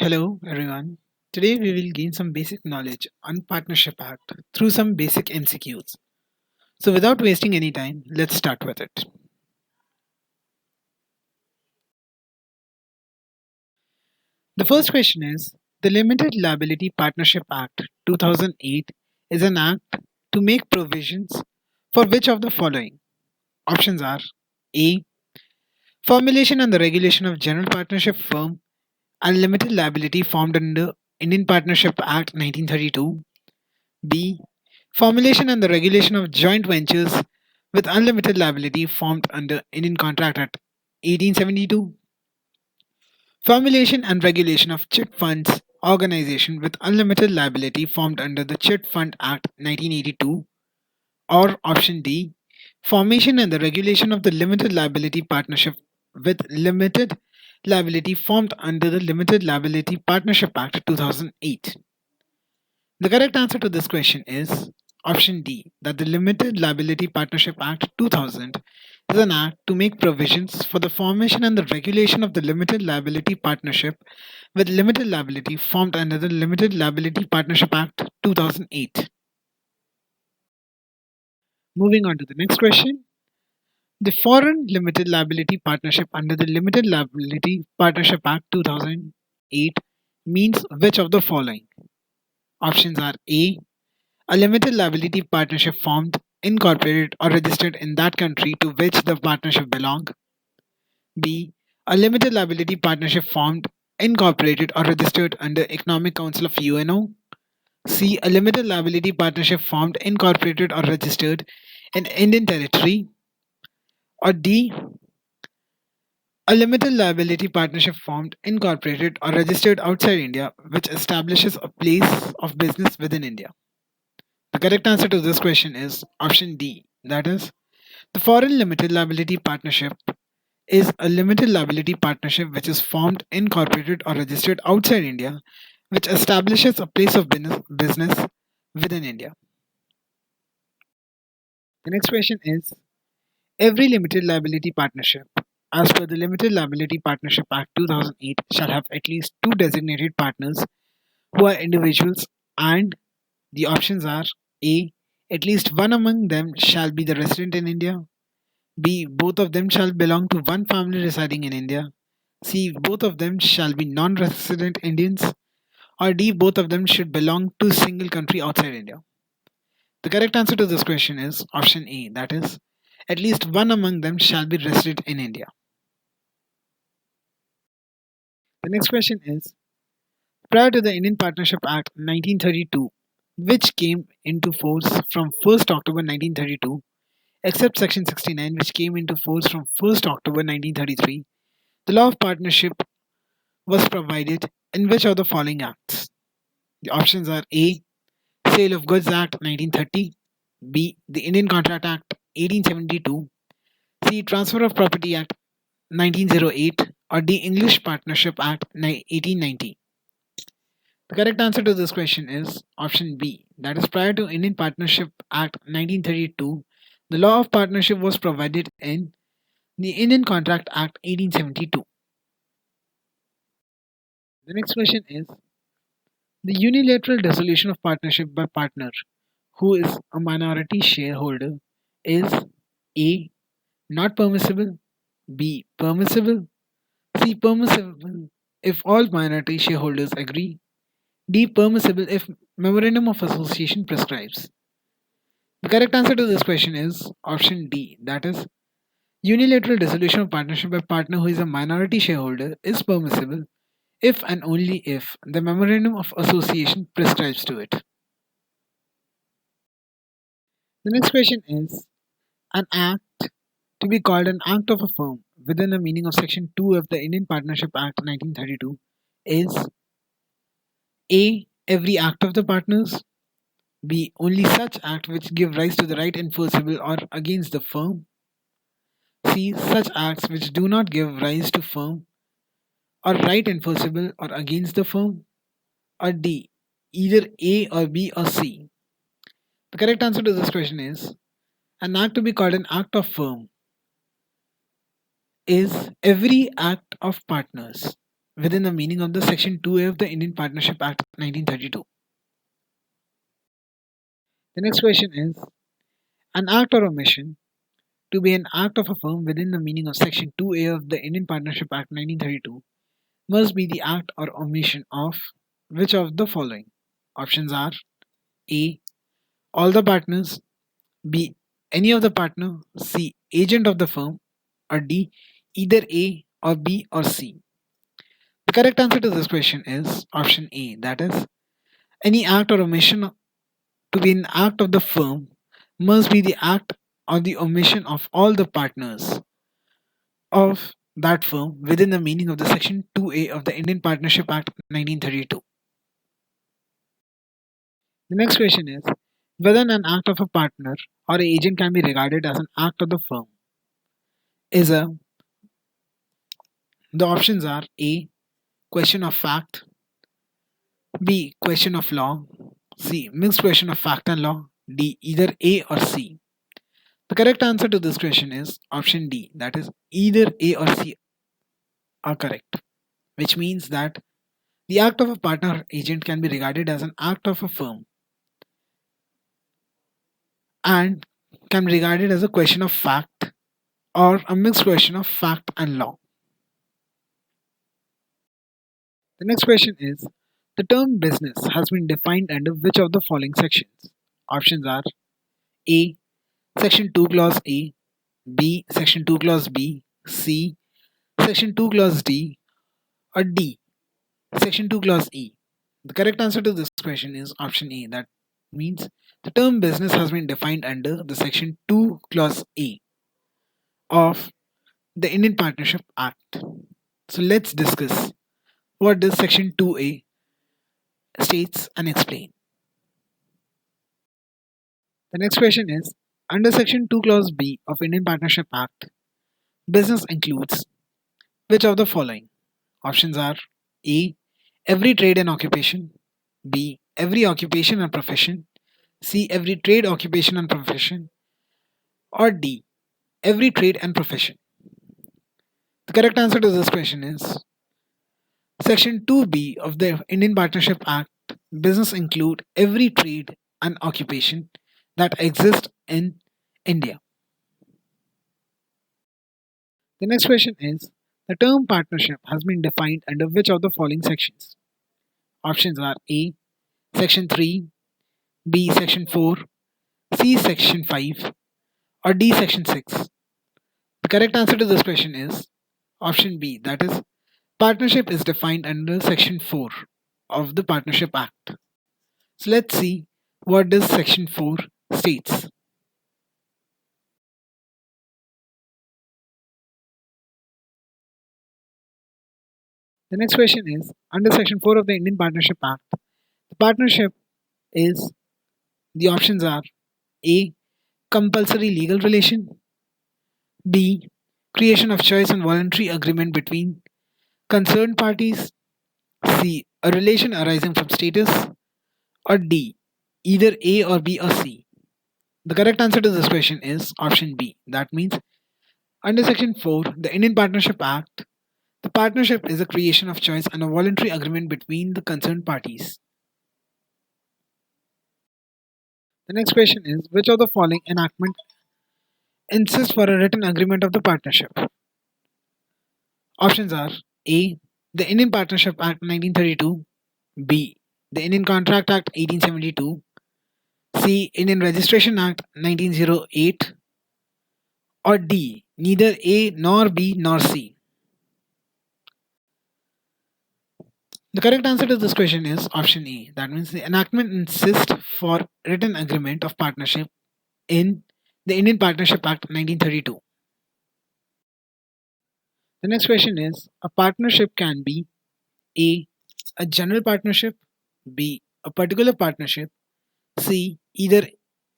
Hello, everyone. Today we will gain some basic knowledge on Partnership Act through some basic MCQs. So, without wasting any time, let's start with it. The first question is the Limited Liability Partnership Act 2008 is an act to make provisions for which of the following? Options are A. Formulation and the regulation of general partnership firm and limited liability formed under Indian Partnership Act 1932. B. Formulation and the regulation of joint ventures with unlimited liability formed under Indian Contract Act 1872. Formulation and regulation of chit funds organization with unlimited liability formed under the Chit Fund Act 1982. Or option D. Formation and the regulation of the limited liability partnership with limited liability formed under the Limited Liability Partnership Act 2008. The correct answer to this question is option D, that the Limited Liability Partnership Act 2000 is an act to make provisions for the formation and the regulation of the limited liability partnership with limited liability formed under the Limited Liability Partnership Act 2008. Moving on to the next question. The Foreign Limited Liability Partnership under the Limited Liability Partnership Act 2008 means which of the following? Options are A limited liability partnership formed, incorporated, or registered in that country to which the partnership belong. B. A limited liability partnership formed, incorporated, or registered under Economic Council of UNO. C. A limited liability partnership formed, incorporated, or registered in Indian territory. Or D. A limited liability partnership formed, incorporated, or registered outside India, which establishes a place of business within India. The correct answer to this question is option D. That is, the Foreign Limited Liability Partnership is a limited liability partnership which is formed, incorporated, or registered outside India, which establishes a place of business within India. The next question is every limited liability partnership, as per the Limited Liability Partnership Act 2008, shall have at least two designated partners who are individuals, and the options are A. At least one among them shall be the resident in India. B. Both of them shall belong to one family residing in India. C. Both of them shall be non resident Indians. Or D. Both of them should belong to a single country outside India. The correct answer to this question is option A, that is, at least one among them shall be resident in India. The next question is prior to the Indian Partnership Act 1932, which came into force from 1st October 1932, except Section 69, which came into force from 1st October 1933, the law of partnership was provided in which of the following acts? The options are A. Sale of Goods Act 1930, B. The Indian Contract Act 1872, C. Transfer of Property Act 1908, or D. English Partnership Act 1890. The correct answer to this question is option B. That is, prior to Indian Partnership Act 1932, the law of partnership was provided in the Indian Contract Act 1872. The next question is the unilateral dissolution of partnership by partner who is a minority shareholder is A. Not permissible, B. Permissible, C. Permissible if all minority shareholders agree, D. Permissible if Memorandum of Association prescribes. The correct answer to this question is option D, that is, unilateral dissolution of partnership by partner who is a minority shareholder is permissible if and only if the Memorandum of Association prescribes to it. The next question is an act to be called an act of a firm within the meaning of Section 2 of the Indian Partnership Act 1932 is A. Every act of the partners, B. Only such act which give rise to the right enforceable or against the firm, C. Such acts which do not give rise to firm or right enforceable or against the firm, or D. Either A or B or C. The correct answer to this question is an act to be called an act of firm is every act of partners. within the meaning of the Section 2A of the Indian Partnership Act 1932? The next question is an act or omission to be an act of a firm within the meaning of Section 2A of the Indian Partnership Act 1932 must be the act or omission of which of the following? Options are A. All the partners, B. Any of the partner, C. Agent of the firm, or D. Either A or B or C. The correct answer to this question is option A, that is, any act or omission to be an act of the firm must be the act or the omission of all the partners of that firm within the meaning of the Section 2A of the Indian Partnership Act 1932. The next question is whether an act of a partner or agent can be regarded as an act of the firm. Is a The options are A. Question of fact, B. Question of law, C. Mixed question of fact and law, D. Either A or C. The correct answer to this question is option D, that is, either A or C are correct, which means that the act of a partner or agent can be regarded as an act of a firm and can be regarded as a question of fact or a mixed question of fact and law. The next question is the term business has been defined under which of the following sections? Options are A. Section 2 Clause A, B. Section 2 Clause B, C. Section 2 Clause D, or D. Section 2 Clause E. The correct answer to this question is option A. That means the term business has been defined under the Section 2 Clause A of the Indian Partnership Act. So let's discuss what does Section 2A states and explain. The next question is under Section 2 Clause B of Indian Partnership Act, business includes which of the following? Options are A. Every trade and occupation, B. Every occupation and profession, C. Every trade, occupation and profession, or D. Every trade and profession. The correct answer to this question is Section 2B of the Indian Partnership Act. Business include every trade and occupation that exists in India. The next question is the term partnership has been defined under which of the following sections? Options are A. Section 3, B. Section 4, C. Section 5, or D. Section 6. The correct answer to this question is option B, that is, partnership is defined under Section 4 of the Partnership Act. So let's see what does Section 4 states. The next question is under Section 4 of the Indian Partnership Act, the partnership is the options are A. Compulsory legal relation, B. Creation of choice and voluntary agreement between concerned parties, C. A relation arising from status, or D. Either A or B or C. The correct answer to this question is option B. That means under Section 4, the Indian Partnership Act, the partnership is a creation of choice and a voluntary agreement between the concerned parties. The next question is which of the following enactment insists for a written agreement of the partnership? Options are A. The Indian Partnership Act 1932, B. The Indian Contract Act 1872, C. Indian Registration Act 1908, or D. Neither A nor B nor C. The correct answer to this question is option A. That means the enactment insists for written agreement of partnership in the Indian Partnership Act 1932. The next question is a partnership can be A. A general partnership, B. A particular partnership, C. Either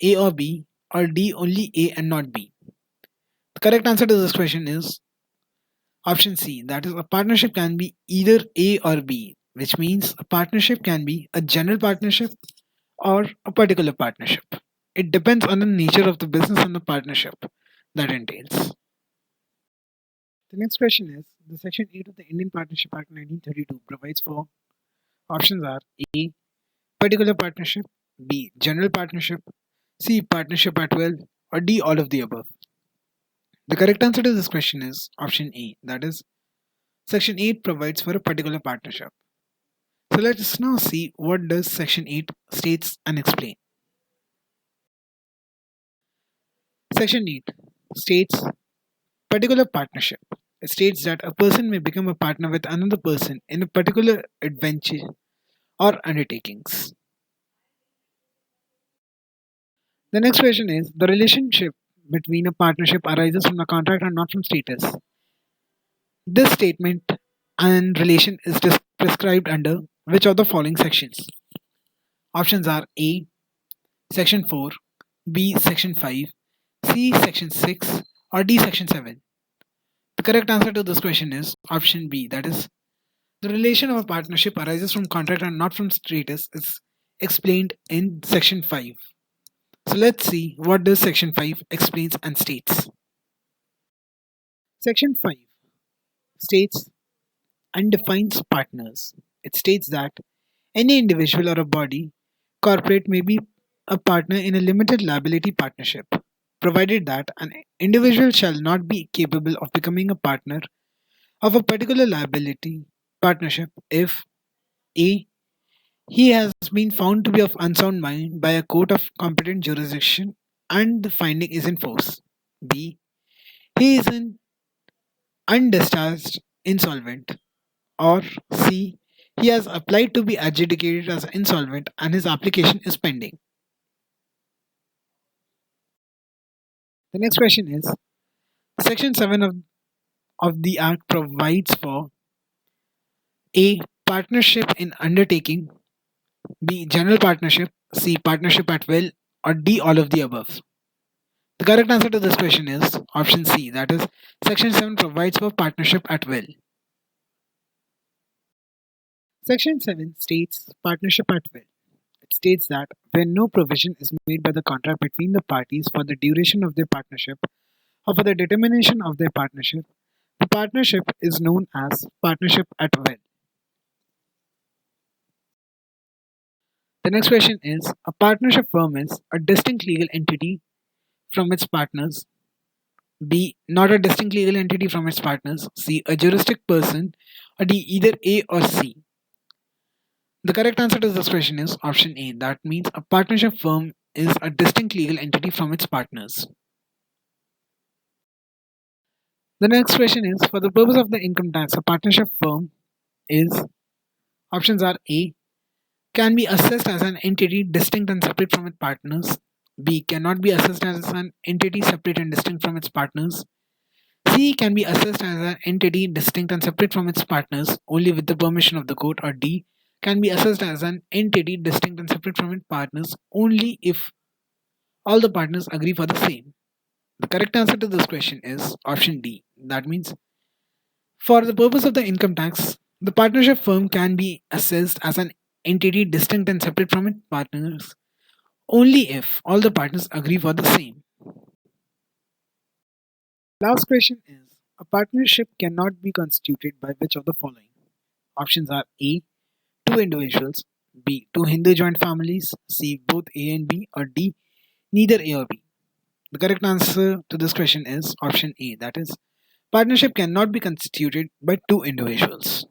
A or B, or D. Only A and not B. The correct answer to this question is option C. That is, a partnership can be either A or B, which means a partnership can be a general partnership or a particular partnership. It depends on the nature of the business and the partnership that entails. The next question is the Section 8 of the Indian Partnership Act 1932 provides for options are A. Particular partnership, B. General partnership, C. Partnership at will, or D. All of the above. The correct answer to this question is option A, that is, Section 8 provides for a particular partnership. So let us now see what does Section 8 states and explain. Section 8 states particular partnership. It states that a person may become a partner with another person in a particular adventure or undertakings. The next question is the relationship between a partnership arises from the contract and not from status. This statement and relation is prescribed under which of the following sections? Options are A. Section 4, B. Section 5, C. Section 6, or D. Section 7. The correct answer to this question is option B, that is, the relation of a partnership arises from contract and not from status is explained in Section 5. So let's see what does Section 5 explains and states. Section 5 states and defines partners. It states that any individual or a body corporate may be a partner in a limited liability partnership, provided that an individual shall not be capable of becoming a partner of a particular liability partnership if A. He has been found to be of unsound mind by a court of competent jurisdiction and the finding is in force. B. He is an undischarged insolvent. Or C. He has applied to be adjudicated as insolvent and his application is pending. The next question is Section 7 of the Act provides for A. Partnership in undertaking, B. General partnership, C. Partnership at will, or D. All of the above. The correct answer to this question is option C, that is, Section 7 provides for partnership at will. Section 7 states partnership at will. It states that when no provision is made by the contract between the parties for the duration of their partnership or for the determination of their partnership, the partnership is known as partnership at will. The next question is a partnership firm is a distinct legal entity from its partners. B. Not a distinct legal entity from its partners. C. A juristic person. Or D. Either A or C. The correct answer to this question is option A. That means a partnership firm is a distinct legal entity from its partners. The next question is for the purpose of the income tax, a partnership firm is options are A. Can be assessed as an entity distinct and separate from its partners. B. Cannot be assessed as an entity separate and distinct from its partners. C. Can be assessed as an entity distinct and separate from its partners only with the permission of the court. Or D. Can be assessed as an entity distinct and separate from its partners only if all the partners agree for the same. The correct answer to this question is option D. That means for the purpose of the income tax, the partnership firm can be assessed as an entity distinct and separate from its partners only if all the partners agree for the same. Last question is a partnership cannot be constituted by which of the following? Options are A. Two individuals, B. Two Hindu joint families, C. Both A and B, or D. Neither A or B. The correct answer to this question is option A, that is, partnership cannot be constituted by two individuals.